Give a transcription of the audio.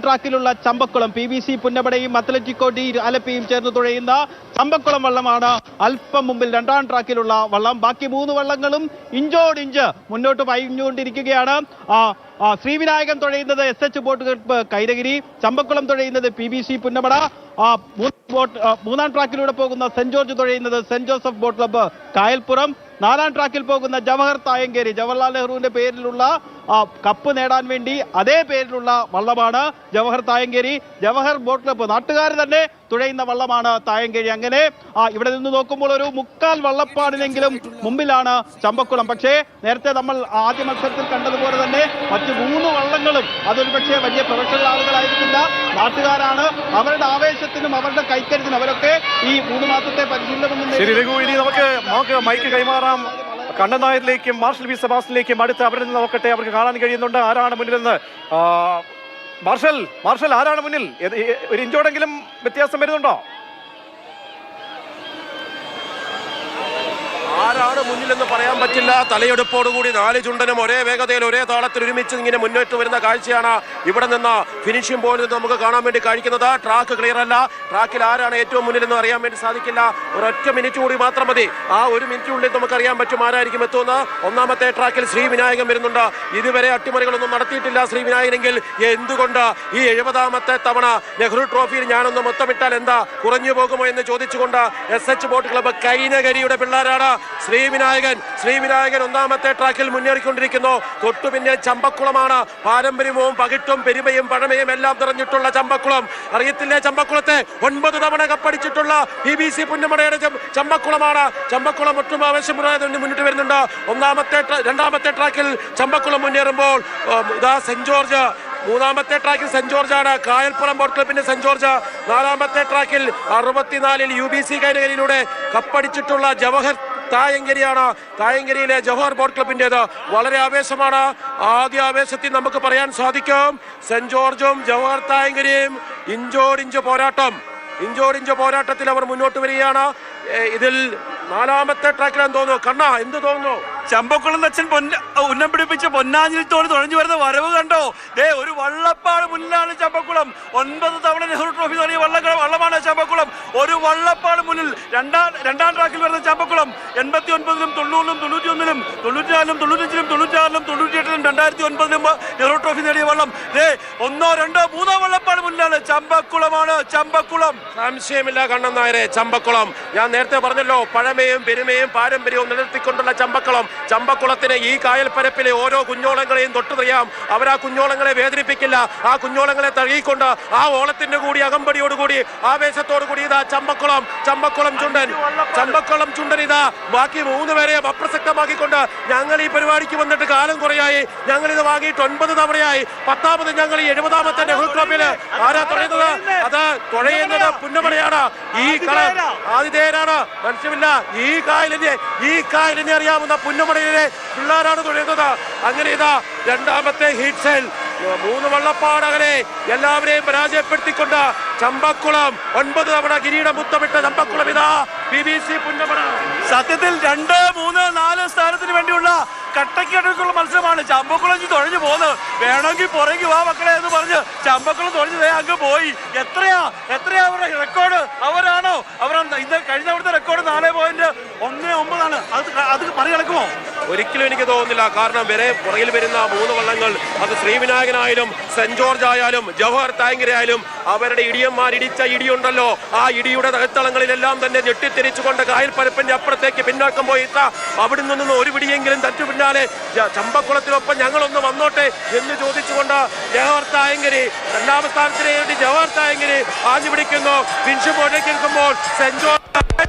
ട്രാക്കിലുള്ള Champakulam PVC പുന്നമടയും Atletico de ആലപ്പിയും ചേർന്ന് തുഴയുന്ന ചമ്പക്കുളം വള്ളമാണ് അല്പം മുമ്പിൽ രണ്ടാം ട്രാക്കിലുള്ള വള്ളം. ബാക്കി 3 വള്ളങ്ങളും ഇഞ്ചോടിഞ്ച് മുന്നോട്ട് പയഞ്ഞുകൊണ്ടിരിക്കുകയാണ്. ശ്രീവിനായകൻ തുഴയുന്നത് SH ബോട്ട് ക്ലബ്ബ് കൈരഗിരി, ചമ്പക്കുളം തുഴയുന്നത് PVC പുന്നമട, മൂന്നാം ട്രാക്കിലൂടെ പോകുന്ന സെന്റ് ജോർജ് തുഴയുന്നത് saint Joseph boat club Kayalpuram, 4ാം ട്രാക്കിൽ പോകുന്ന ജവഹർ തായങ്കേരി, ജവഹർലാൽ നെഹ്റുവിന്റെ പേരിലുള്ള കപ്പ് നേടാൻ വേണ്ടി അതേ പേരിലുള്ള വള്ളമാണ് ജവഹർ തായങ്കേരി. ജവഹർ ബോട്ട് ക്ലബ്ബ് നാട്ടുകാർ തന്നെ തുഴയുന്ന വള്ളമാണ് തായങ്കേരി. അങ്ങനെ ഇവിടെ നിന്ന് നോക്കുമ്പോൾ ഒരു 3/4 വള്ളപ്പാടിനെങ്കിലും മുമ്പിലാണ് ചമ്പക്കുളം. പക്ഷേ നേരത്തെ നമ്മൾ ആദ്യ മത്സരത്തിൽ കണ്ടതുപോലെ തന്നെ മറ്റു 3 വള്ളങ്ങളും അതൊരു പക്ഷേ വലിയ പ്രൊഫഷണൽ ആളുകളായിരിക്കില്ല, നാട്ടുകാരാണ്. അവരുടെ ആവേശത്തിനും അവരുടെ കൈക്കരുത്തിനും അവരൊക്കെ ഈ 3 മാസത്തെ പരിശീലനം നമുക്ക് മൈക്ക് കൈമാറാം കണ്ണൻ നായരിലേക്കും മാർഷൽ വി സെബാസ്റ്റിനിലേക്കും അടുത്ത് അവരിൽ നിന്ന് നോക്കട്ടെ. അവർക്ക് കാണാൻ കഴിയുന്നുണ്ട് ആരാണ് മുന്നിലെന്ന്. മാർഷൽ ആരാണ് മുന്നിൽ? ഒരു ഇഞ്ചോടെങ്കിലും വ്യത്യാസം വരുന്നുണ്ടോ? ആരാണ് മുന്നിലെന്ന് പറയാൻ പറ്റില്ല. തലയെടുപ്പോടുകൂടി 4 ചുണ്ടനും ഒരേ വേഗതയിൽ ഒരേ താളത്തിൽ ഒരുമിച്ച് ഇങ്ങനെ മുന്നോട്ട് വരുന്ന കാഴ്ചയാണ് ഇവിടെ നിന്ന് ഫിനിഷിംഗ് പോയിന്റ് നിന്ന് നമുക്ക് കാണാൻ വേണ്ടി കഴിക്കുന്നത്. ട്രാക്ക് ക്ലിയർ അല്ല, ട്രാക്കിൽ ആരാണ് ഏറ്റവും മുന്നിലെന്ന് അറിയാൻ വേണ്ടി സാധിക്കില്ല. ഒരൊറ്റ മിനിറ്റ് കൂടി മാത്രം മതി. ആ 1 മിനിറ്റിനുള്ളിൽ നമുക്ക് അറിയാൻ പറ്റും ആരായിരിക്കും എത്തുന്നത്. 1ാമത്തെ ട്രാക്കിൽ ശ്രീവിനായകൻ വരുന്നുണ്ട്. ഇതുവരെ അട്ടിമറികളൊന്നും നടത്തിയിട്ടില്ല ശ്രീവിനായകനെങ്കിൽ എന്തുകൊണ്ട് ഈ 70ാമത്തെ തവണ നെഹ്റു ട്രോഫിയിൽ ഞാനൊന്ന് മൊത്തമിട്ടാൽ എന്താ കുറഞ്ഞു പോകുമോ എന്ന് ചോദിച്ചുകൊണ്ട് SH ബോട്ട് ക്ലബ്ബ് കൈനകരിയുടെ പിള്ളേരാണ് ശ്രീവിനായകൻ. 1ാമത്തെ ട്രാക്കിൽ മുന്നേറിക്കൊണ്ടിരിക്കുന്നു. തൊട്ടു പിന്നെ ചമ്പക്കുളമാണ്. പാരമ്പര്യവും പകിട്ടും പെരുമയും പഴമയും എല്ലാം നിറഞ്ഞിട്ടുള്ള ചമ്പക്കുളം. അറിയത്തില്ലേ ചമ്പക്കുളത്തെ 9 തവണ കപ്പടിച്ചിട്ടുള്ള PVC പുന്നമടയുടെ ചമ്പക്കുളമാണ്. ചമ്പക്കുളം ഒട്ടും ആവേശമുറായതുകൊണ്ട് മുന്നിട്ട് വരുന്നുണ്ട്. 2ാമത്തെ ട്രാക്കിൽ ചമ്പക്കുളം മുന്നേറുമ്പോൾ ഇതാ സെന്റ് ജോർജ്. 3ാമത്തെ ട്രാക്കിൽ സെന്റ് ജോർജ് ആണ്, കായൽപ്പുറം ബോട്ട് ക്ലബിന്റെ സെന്റ് ജോർജ്. 4ാമത്തെ ട്രാക്കിൽ 64-ൽ UBC കൈനകരിയിലൂടെ കപ്പടിച്ചിട്ടുള്ള ജവഹർ തായങ്കരിയാണ്. തായങ്കരിയിലെ ജവഹർ ബോട്ട് ക്ലബിൻ്റെത്. വളരെ ആവേശമാണ്. ആദ്യ ആവേശത്തിൽ നമുക്ക് പറയാൻ സാധിക്കും സെന്റ് ജോർജും ജവഹർ തായങ്കരിയും ഇഞ്ചോടിഞ്ച് പോരാട്ടത്തിൽ അവർ മുന്നോട്ട് വരികയാണ്. ഇതിൽ 4ാമത്തെ ട്രാക്കിലാന്ന് തോന്നുന്നു. കണ്ണ എന്ത് തോന്നുന്നു? ചമ്പക്കുളം അച്ഛൻ ഉന്നം പിടിപ്പിച്ച് പൊന്നാഞ്ഞിൽ തോണി തുഴഞ്ഞു വരുന്ന വരവ് കണ്ടോ? ഒരു വള്ളപ്പാട് മുന്നിലാണ് ചമ്പക്കുളം. 9 തവണ നെഹ്റു ട്രോഫി തുടങ്ങിയ വള്ളമാണ് ചമ്പക്കുളം. ഒരു വള്ളപ്പാട് മുന്നിൽ. രണ്ടാം ട്രാക്കിൽ വരുന്ന ചമ്പക്കുളം 89-ലും 90-ലും 91-ലും 94-ലും 95-ലും 96-ലും 98-ലും 2009-ലും നെഹ്റു ട്രോഫി നേടിയ വള്ളം 1, 2, 3 വള്ളപ്പാട് മുന്നിലാണ്. ചമ്പക്കുളം. സംശയമില്ല കണ്ണൻ നായരെ, ചമ്പക്കുളം. ഞാൻ നേരത്തെ പറഞ്ഞല്ലോ, പഴമയും പെരുമയും പാരമ്പര്യവും നിലനിർത്തിക്കൊണ്ടുള്ള ചമ്പക്കുളത്തിന് ഈ കായൽ പരപ്പിലെ ഓരോ കുഞ്ഞോളങ്ങളെയും തൊട്ടുതറിയാം. അവർ ആ കുഞ്ഞോളങ്ങളെ വേദനിപ്പിക്കില്ല. ആ കുഞ്ഞോളങ്ങളെ തഴുകിക്കൊണ്ട് ആ ഓളത്തിന്റെ കൂടി അകമ്പടിയോടുകൂടി ആവേശത്തോടുകൂടി ഇതാ ചമ്പക്കുളം ചുണ്ടൻ ഇതാ ബാക്കി 3 പേരെയും അപ്രസക്തമാക്കിക്കൊണ്ട് ഞങ്ങൾ ഈ പരിപാടിക്ക് വന്നിട്ട് കാലം കുറയായി. ഞങ്ങൾ ഇത് വാങ്ങിയിട്ട് 9 തവണയായി. 10ാമത് ഞങ്ങൾ ഈ 70ാമത്തെ നെഹ്റു ട്രോഫിയില് ആരാ തുഴയുന്നത്? അത് തുഴയുന്നത് പുന്നമടയാണ്. ഈ ആതിഥേയരാണ്. മനസ്സില്ല, ഈ കായലിനെ അറിയാവുന്ന പുന്നമടയിലെ പിള്ളേരാണ് തുഴയുന്നത്. അങ്ങനെ ഇതാ 2ാമത്തെ ഹീറ്റ് സെൽ 3 വള്ളപ്പാടകരെ എല്ലാവരെയും പരാജയപ്പെടുത്തിക്കൊണ്ട് ചമ്പക്കുളം 9 തവണ കിരീടം മുത്തമിട്ട ചമ്പക്കുളം ഇതാ PVC പുന്നമട. സത്യത്തിൽ 2, 3, 4 സ്ഥാനത്തിന് വേണ്ടിയുള്ള കട്ടക്കടുക്കുള്ള മത്സരമാണ്. ചമ്പക്കുളം തുഴഞ്ഞു പോകുന്നത്. വേണമെങ്കിൽ പുറകെ വാ മക്കളെ എന്ന് പറഞ്ഞ് ചമ്പക്കുളം തുഴഞ്ഞു അങ്ങ് പോയി. എത്രയാ അവരുടെ റെക്കോർഡ്? ഇന്ന് കഴിഞ്ഞ അവിടുത്തെ റെക്കോർഡ് 4.19 അത് മറികടക്കുമോ? ഒരിക്കലും എനിക്ക് തോന്നുന്നില്ല. കാരണം പുറകിൽ വരുന്ന 3 വള്ളങ്ങൾ, അത് ശ്രീവിനായകനായാലും സെന്റ് ജോർജ് ആയാലും ജവഹർ തായങ്കരി ആയാലും, അവരുടെ ഇടിയന്മാർ ഇടിച്ച ഇടിയുണ്ടല്ലോ, ആ ഇടിയുടെ തകത്തളങ്ങളിലെല്ലാം തന്നെ ഞെട്ടിത്തിരിച്ചുകൊണ്ട് കായൽ പരപ്പിന്റെ അപ്പുറത്തേക്ക് പിന്നാക്കം പോയിട്ട അവിടെ നിന്നും ഒരു പിടിയെങ്കിലും തറ്റു പിന്നാലെ ചമ്പക്കുളത്തിനൊപ്പം ഞങ്ങളൊന്ന് വന്നോട്ടെ എന്ന് ചോദിച്ചുകൊണ്ട് ജവഹർ തായങ്കരി 2ാം സ്ഥാനത്തിന് വേണ്ടി ജവഹർ തായങ്കരി ആഞ്ഞു പിടിക്കുന്നു. ഫിനിഷ് പോയിലേക്ക് നിൽക്കുമ്പോൾ സെന്റ് ജോർജ്